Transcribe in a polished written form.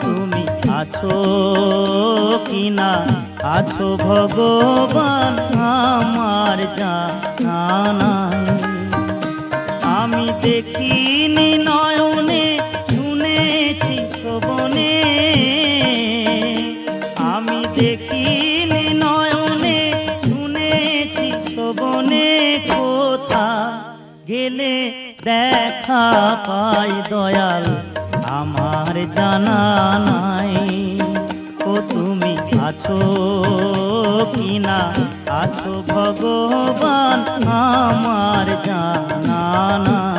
তুমি আছো কিনা আছো ভগবান আমার জানা নাই। আমি দেখিনি নয়নে শুনেছি শ্রবণে, আমি দেখিনি নয়নে শুনেছি শ্রবণে, কোথা গেলে দেখা পাই দয়াল আমার জানা নাই। ও তুমি আছো কিনা আছো ভগবান আমার জানা নাই।